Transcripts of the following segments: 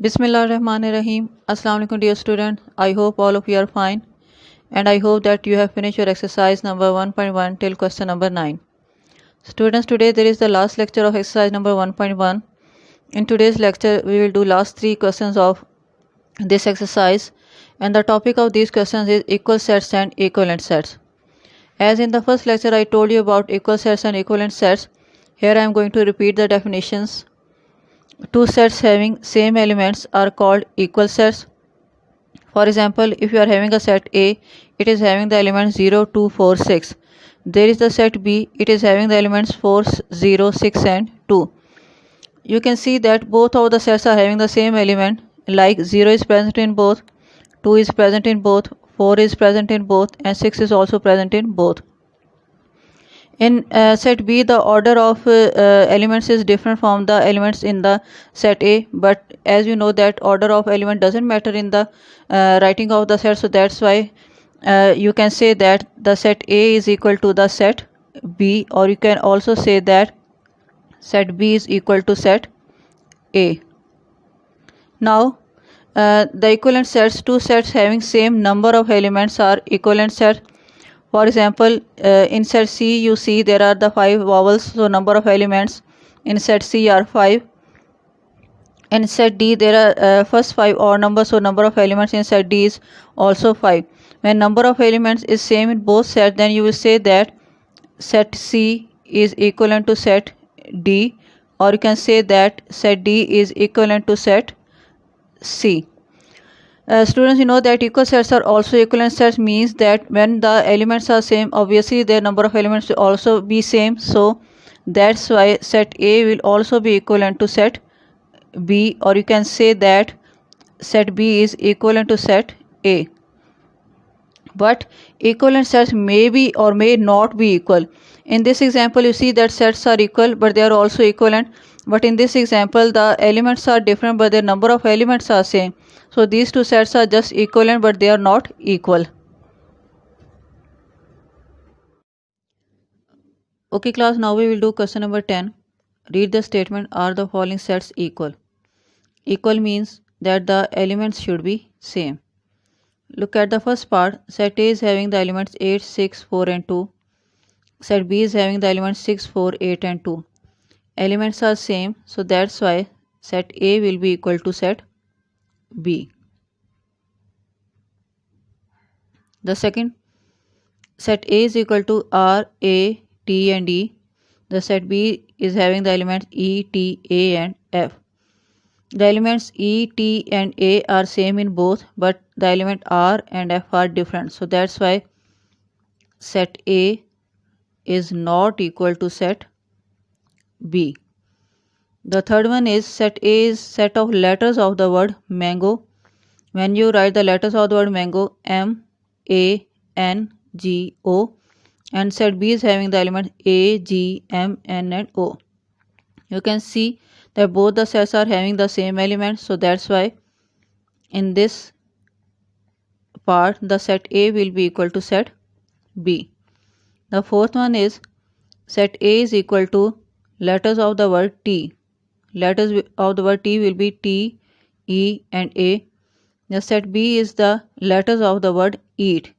Bismillahirrahmanirrahim. Assalamu alaikum dear student. I hope all of you are fine and I hope that you have finished your exercise number 1.1 till question number 9. Students, today there is the last lecture of exercise number 1.1. In today's lecture we will do last 3 questions of this exercise and the topic of these questions is equal sets and equivalent sets. As in the first lecture I told you about equal sets and equivalent sets, here I am going to repeat the definitions. Two sets having same elements are called equal sets. For example, if you are having a set A, it is having the elements 0, 2, 4, 6. There is the set B, it is having the elements 4, 0, 6 and 2. You can see that both of the sets are having the same element, like 0 is present in both, 2 is present in both, 4 is present in both and 6 is also present in both. In set B, the order of elements is different from the elements in the set A, but as you know that order of element doesn't matter in the writing of the set, so that's why you can say that the set A is equal to the set B, or you can also say that set B is equal to set A. Now the equivalent sets, two sets having same number of elements are equivalent sets. For example, in set C you see there are the 5 vowels, so number of elements in set C are 5. In set D there are first 5 odd numbers, so number of elements in set D is also 5. When number of elements is same in both sets, then you will say that set C is equivalent to set D, or you can say that set D is equivalent to set C. Students, you know that equal sets are also equivalent sets, means that when the elements are same, obviously their number of elements will also be same, so that's why set A will also be equivalent to set B, or you can say that set B is equivalent to set A. But equivalent sets may be or may not be equal. In this example you see that sets are equal but they are also equivalent, but in this example the elements are different but their number of elements are same, so these two sets are just equivalent but they are not equal. Okay class, now we will do question number 10. Read the statement, are the following sets equal? Equal means that the elements should be same. Look at the first part. Set A is having the elements 8, 6, 4 and 2. Set B is having the elements 6, 4, 8 and 2. Elements are same, so that's why set A will be equal to set B. The second, set A is equal to R, A, T and E. The set B is having the elements E, T, A and F. The elements E, T and A are same in both, but the element R and F are different, so that's why set A is not equal to set B. The third one is set A is set of letters of the word mango. When you write the letters of the word mango, M, A, N, G, O, and set B is having the element A, G, M, N and O. You can see that both the sets are having the same element, so that's why in this part the set A will be equal to set B. The fourth one is set A is equal to letters of the word T. Letters of the word T will be T, E and A. The set B is the letters of the word eat.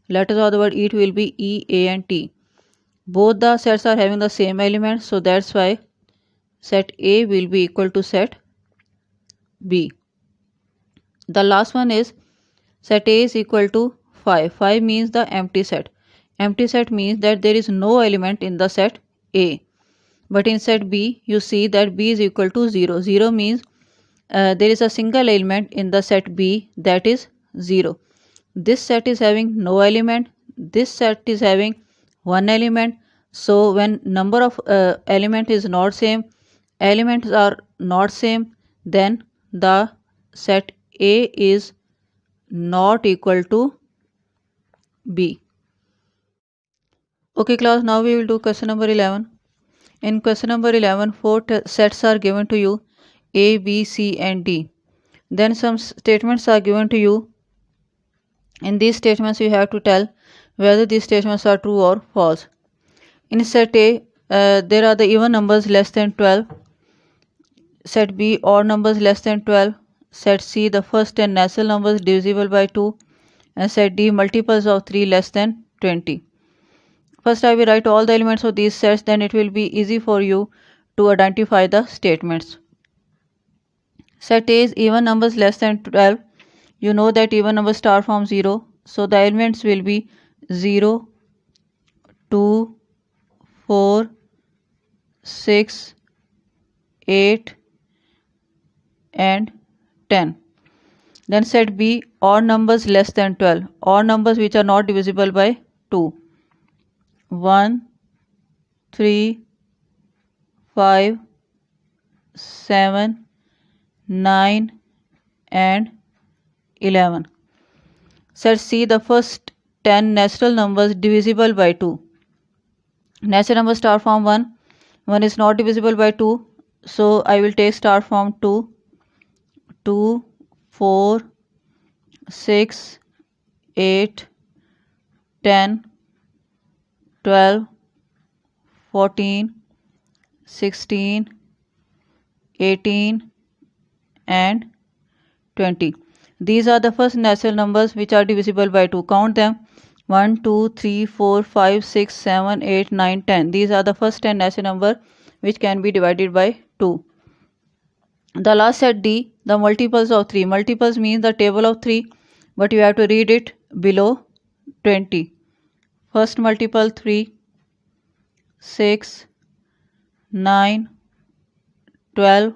Letters of the word eat will be E, A and T. Both the sets are having the same element, so that's why set A will be equal to set B. The last one is set A is equal to 5. 5 means the empty set. Empty set means that there is no element in the set A. But in set B, you see that B is equal to 0. 0 means there is a single element in the set B, that is 0. This set is having no element. This set is having one element. So when number of element is not same, elements are not same, then the set A is not equal to B. Okay class, now we will do question number 11. In question number 11, 4 sets are given to you, A, B, C and D. Then some statements are given to you. In these statements you have to tell whether these statements are true or false. In set A, there are the even numbers less than 12. Set B, odd numbers less than 12. Set C, the first 10 natural numbers divisible by 2. And set D, multiples of 3 less than 20. First I will write all the elements of these sets, then it will be easy for you to identify the statements. Set A is even numbers less than 12. You know that even numbers start from 0. So the elements will be 0, 2, 4, 6, 8 and 10. Then set B, odd numbers less than 12. Odd numbers which are not divisible by 2. 1, 3, 5, 7, 9 and 11. Set C, the first 10 natural numbers divisible by 2. Natural numbers start from 1. 1 is not divisible by 2. So I will take start from 2. 2, 4, 6, 8, 10, 12, 14, 16, 18 and 20. These are the first natural numbers which are divisible by 2. Count them. 1, 2, 3, 4, 5, 6, 7, 8, 9, 10. These are the first 10 natural numbers which can be divided by 2. The last set D, the multiples of 3. Multiples means the table of 3, but you have to read it below 20. First multiple 3, 6, 9, 12,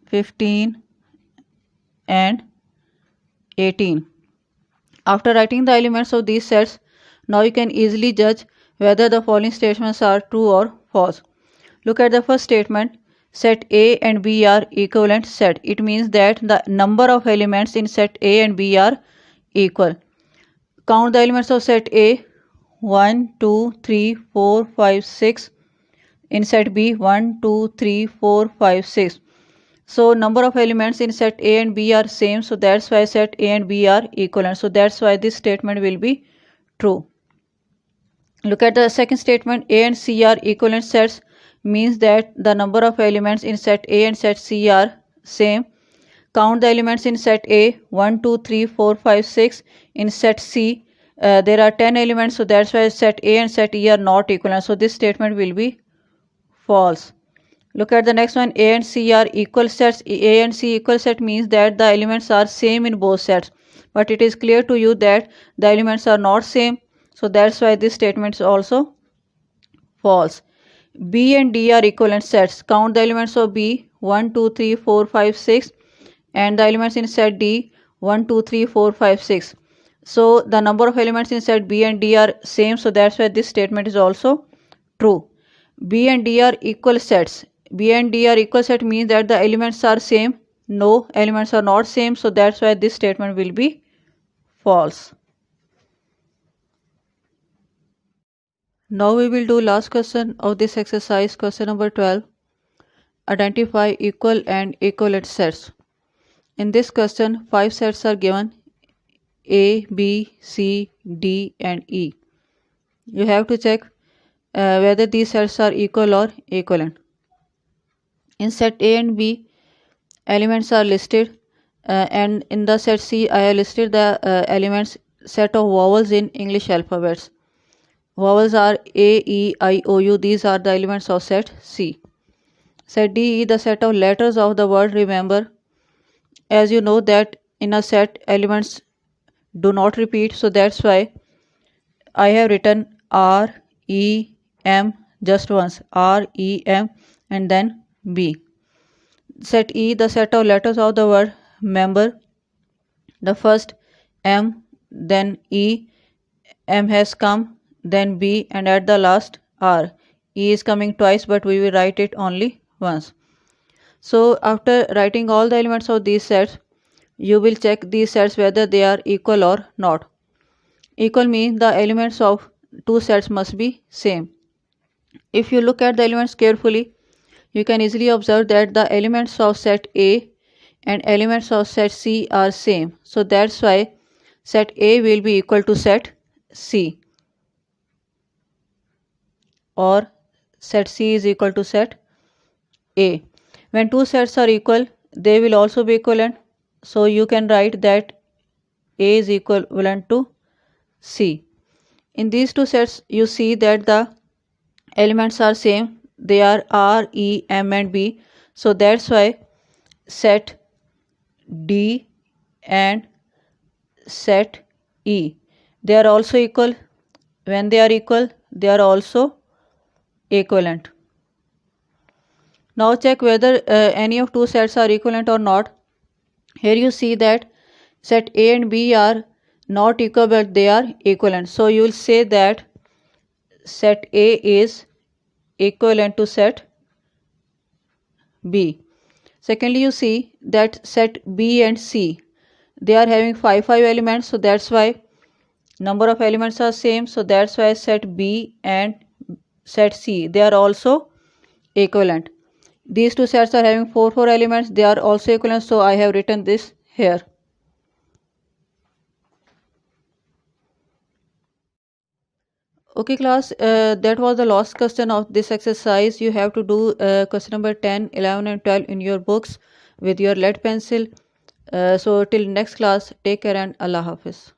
15 and 18. After writing the elements of these sets, now you can easily judge whether the following statements are true or false. Look at the first statement. Set A and B are equivalent set. It means that the number of elements in set A and B are equal. Count the elements of set A. 1, 2, 3, 4, 5, 6. In set B, 1, 2, 3, 4, 5, 6. So number of elements in set A and B are same. So that's why set A and B are equivalent. So that's why this statement will be true. Look at the second statement. A and C are equivalent sets. Means that the number of elements in set A and set C are same. Count the elements in set A. 1, 2, 3, 4, 5, 6. In set C, there are 10 elements. So that's why set A and set E are not equivalent. So this statement will be false. Look at the next one. A and C are equal sets. A and C equal set means that the elements are same in both sets. But it is clear to you that the elements are not same. So that's why this statement is also false. B and D are equivalent sets. Count the elements of B. 1, 2, 3, 4, 5, 6. And the elements in set D. 1, 2, 3, 4, 5, 6. So the number of elements in set B and D are same. So that's why this statement is also true. B and D are equal sets. B and D are equal set means that the elements are same. No, elements are not same. So that's why this statement will be false. Now we will do last question of this exercise, question number 12. Identify equal and equivalent sets. In this question, 5 sets are given: A, B, C, D and E. You have to check whether these sets are equal or equivalent. In set A and B, elements are listed, and in the set C, I have listed the elements set of vowels in English alphabets. Vowels are A, E, I, O, U. These are the elements of set C. Set D, the set of letters of the word remember. As you know that in a set, elements do not repeat. So that's why I have written R, E, M just once. R, E, M and then B. Set E, the set of letters of the word member. The first M, then E, M has come, then B and at the last R. E is coming twice but we will write it only once. So after writing all the elements of these sets, you will check these sets whether they are equal or not. Equal means the elements of two sets must be same. If you look at the elements carefully, you can easily observe that the elements of set A and elements of set C are same. So that's why set A will be equal to set C, or set C is equal to set A. When two sets are equal, they will also be equivalent. So you can write that A is equivalent to C. In these two sets, you see that the elements are same. They are R, E, M and B. So that's why set D and set E, they are also equal. When they are equal, they are also equivalent. Now check whether any of two sets are equivalent or not. Here you see that set A and B are not equal but they are equivalent. So you will say that set A is equivalent to set B. Secondly, you see that set B and C, they are having 5 elements, so that's why number of elements are same. So that's why set B and set C, they are also equivalent. These two sets are having 4 elements, they are also equivalent, so I have written this here. Okay class, that was the last question of this exercise. You have to do question number 10, 11 and 12 in your books with your lead pencil. So till next class, take care and Allah Hafiz.